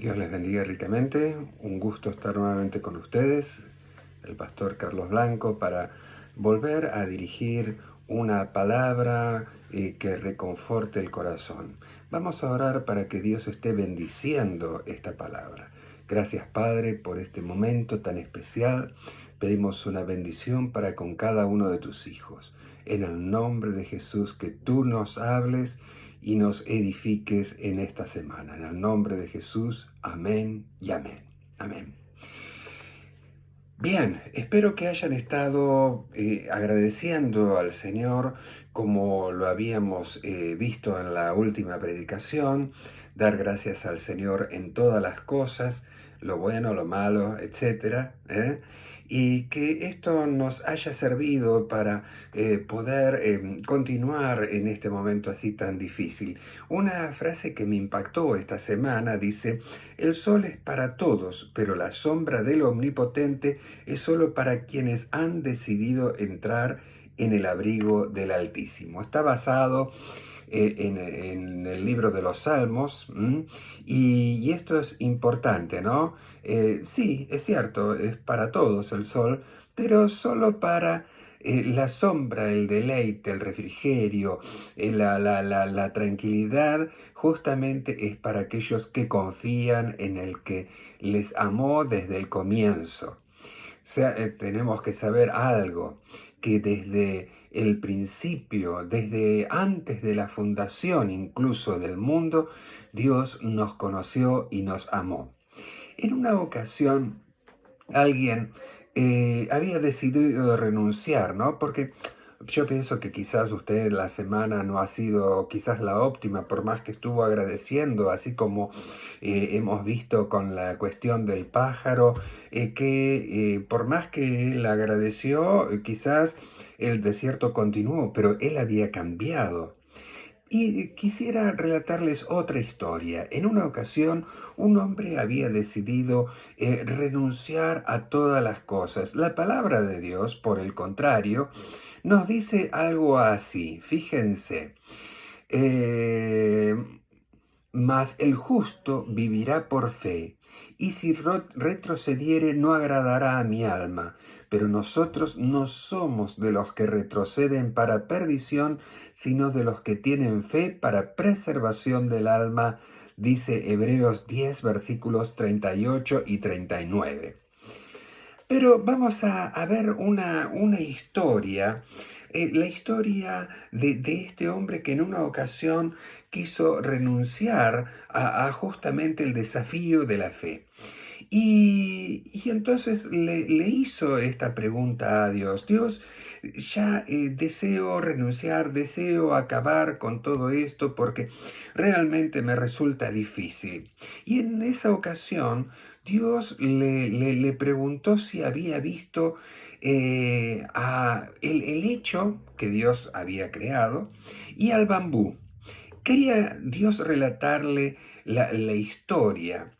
Dios les bendiga ricamente. Un gusto estar nuevamente con ustedes, el pastor Carlos Blanco, para volver a dirigir una palabra que reconforte el corazón. Vamos a orar para que Dios esté bendiciendo esta palabra. Gracias, Padre, por este momento tan especial. Pedimos una bendición para con cada uno de tus hijos. En el nombre de Jesús, que tú nos hables y nos edifiques en esta semana. En el nombre de Jesús, amén y amén. Amén. Bien, espero que hayan estado agradeciendo al Señor como lo habíamos visto en la última predicación, dar gracias al Señor en todas las cosas, lo bueno, lo malo, etcétera, y que esto nos haya servido para poder continuar en este momento así tan difícil. Una frase que me impactó esta semana dice: el sol es para todos, pero la sombra del Omnipotente es solo para quienes han decidido entrar en el abrigo del Altísimo. Está basado en el libro de los Salmos, y esto es importante, ¿no? Sí, es cierto, es para todos el sol, pero solo para la sombra, el deleite, el refrigerio, la tranquilidad, justamente es para aquellos que confían en el que les amó desde el comienzo. Tenemos que saber algo, que desde el principio, desde antes de la fundación incluso del mundo, Dios nos conoció y nos amó. En una ocasión, alguien había decidido renunciar, ¿no? Porque yo pienso que quizás usted la semana no ha sido quizás la óptima, por más que estuvo agradeciendo, así como hemos visto con la cuestión del pájaro, que por más que él agradeció, quizás el desierto continuó, pero él había cambiado. Y quisiera relatarles otra historia. En una ocasión, un hombre había decidido renunciar a todas las cosas. La palabra de Dios, por el contrario, nos dice algo así. Fíjense, eh, mas el justo vivirá por fe, y si retrocediere no agradará a mi alma. Pero nosotros no somos de los que retroceden para perdición, sino de los que tienen fe para preservación del alma, dice Hebreos 10, versículos 38 y 39. Pero vamos a ver una historia, la historia de este hombre que en una ocasión quiso renunciar a justamente el desafío de la fe. Y entonces le hizo esta pregunta a Dios: Dios, ya deseo renunciar, deseo acabar con todo esto porque realmente me resulta difícil. Y en esa ocasión Dios le preguntó si había visto el hecho que Dios había creado y al bambú. Quería Dios relatarle la historia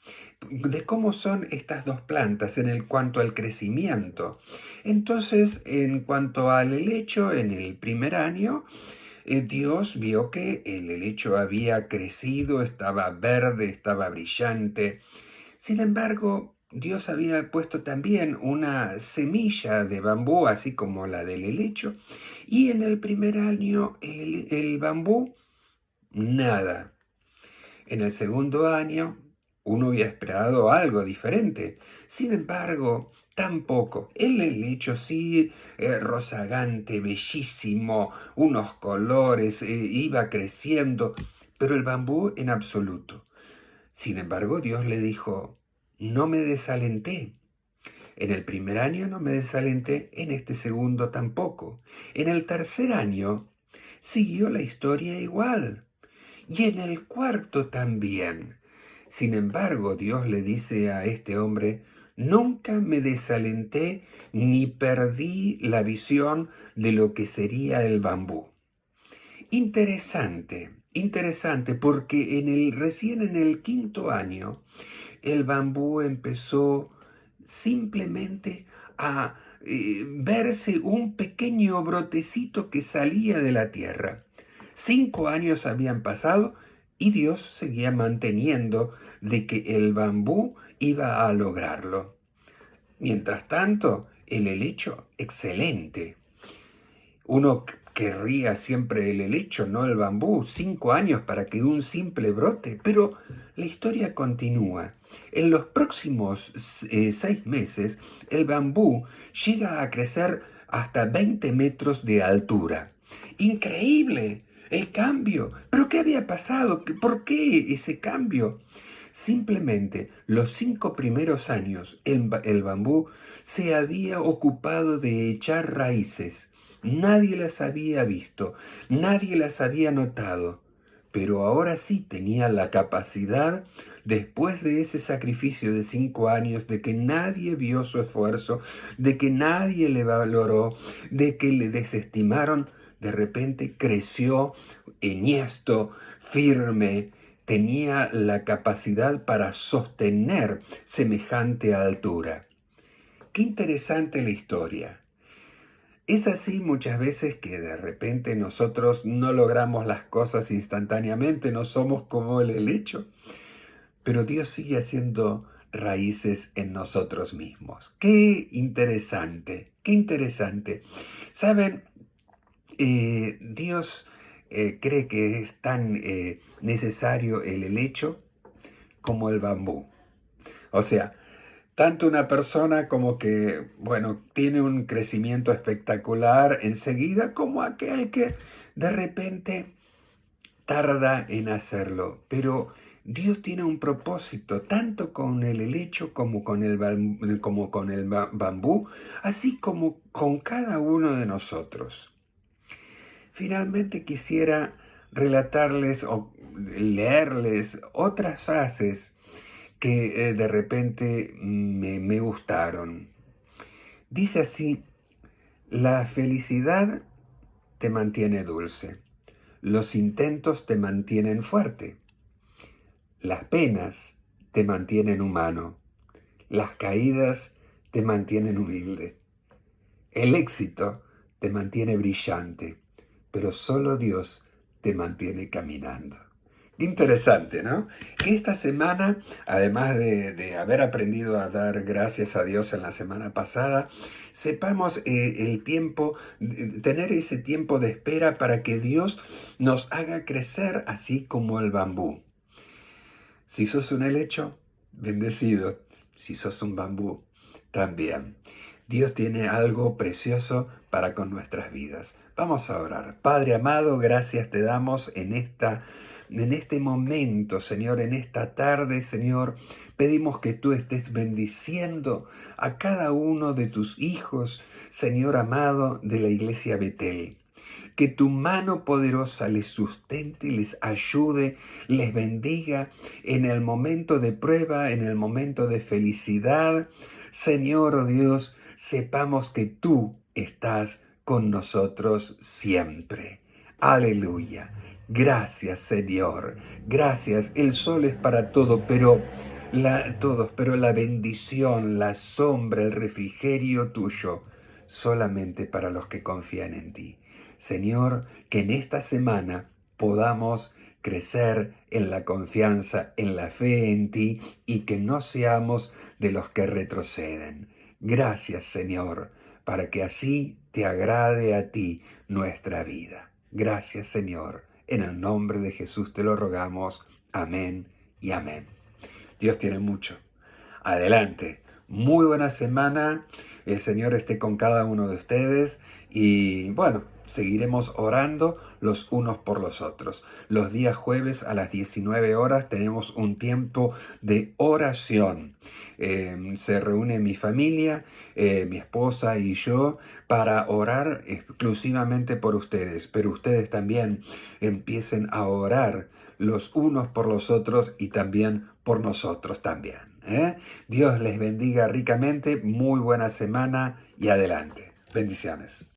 de cómo son estas dos plantas en el cuanto al crecimiento. Entonces, en cuanto al helecho, en el primer año, Dios vio que el helecho había crecido, estaba verde, estaba brillante. Sin embargo, Dios había puesto también una semilla de bambú, así como la del helecho, y en el primer año el bambú, nada. En el segundo año, uno había esperado algo diferente. Sin embargo, tampoco. El helecho sí, rozagante, bellísimo, unos colores, iba creciendo, pero el bambú en absoluto. Sin embargo, Dios le dijo: no me desalenté. En el primer año no me desalenté, en este segundo tampoco. En el tercer año siguió la historia igual. Y en el cuarto también. Sin embargo, Dios le dice a este hombre: nunca me desalenté ni perdí la visión de lo que sería el bambú. Interesante, interesante, porque recién en el quinto año, el bambú empezó simplemente a verse un pequeño brotecito que salía de la tierra. 5 años habían pasado y Dios seguía manteniendo de que el bambú iba a lograrlo. Mientras tanto, el helecho, excelente. Uno querría siempre el helecho, no el bambú. 5 años para que un simple brote. Pero la historia continúa. En los próximos 6 meses, el bambú llega a crecer hasta 20 metros de altura. ¡Increíble! El cambio. ¿Pero qué había pasado? ¿Por qué ese cambio? Simplemente los 5 primeros años el bambú se había ocupado de echar raíces. Nadie las había visto, nadie las había notado, pero ahora sí tenía la capacidad, después de ese sacrificio de 5 años, de que nadie vio su esfuerzo, de que nadie le valoró, de que le desestimaron, de repente creció enhiesto, firme, tenía la capacidad para sostener semejante altura. Qué interesante la historia. Es así muchas veces que de repente nosotros no logramos las cosas instantáneamente, no somos como el helecho, pero Dios sigue haciendo raíces en nosotros mismos. Qué interesante, qué interesante. Saben, Dios cree que es tan necesario el helecho como el bambú. O sea, tanto una persona como que, bueno, tiene un crecimiento espectacular enseguida, como aquel que de repente tarda en hacerlo. Pero Dios tiene un propósito, tanto con el helecho como con el bambú, así como con cada uno de nosotros. Finalmente quisiera relatarles o leerles otras frases que de repente me gustaron. Dice así: la felicidad te mantiene dulce, los intentos te mantienen fuerte, las penas te mantienen humano, las caídas te mantienen humilde, el éxito te mantiene brillante, pero solo Dios te mantiene caminando. Interesante, ¿no? Que esta semana, además de haber aprendido a dar gracias a Dios en la semana pasada, sepamos el tiempo, tener ese tiempo de espera para que Dios nos haga crecer así como el bambú. Si sos un helecho, bendecido. Si sos un bambú, también. Dios tiene algo precioso para con nuestras vidas. Vamos a orar. Padre amado, gracias te damos en este momento, Señor, en esta tarde, Señor. Pedimos que tú estés bendiciendo a cada uno de tus hijos, Señor amado, de la iglesia Betel. Que tu mano poderosa les sustente, les ayude, les bendiga en el momento de prueba, en el momento de felicidad. Señor, oh Dios, sepamos que tú estás con nosotros siempre. Aleluya. Gracias, Señor. Gracias. El sol es para todo, pero la bendición, la sombra, el refrigerio tuyo, solamente para los que confían en ti. Señor, que en esta semana podamos crecer en la confianza, en la fe en ti, y que no seamos de los que retroceden. Gracias, Señor, para que así te agrade a ti nuestra vida. Gracias, Señor. En el nombre de Jesús te lo rogamos. Amén y amén. Dios tiene mucho. Adelante. Muy buena semana. El Señor esté con cada uno de ustedes. Y bueno, seguiremos orando los unos por los otros. Los días jueves a las 19 horas tenemos un tiempo de oración. Se reúne mi familia, mi esposa y yo para orar exclusivamente por ustedes. Pero ustedes también empiecen a orar los unos por los otros y también por nosotros también. Dios les bendiga ricamente, muy buena semana y adelante. Bendiciones.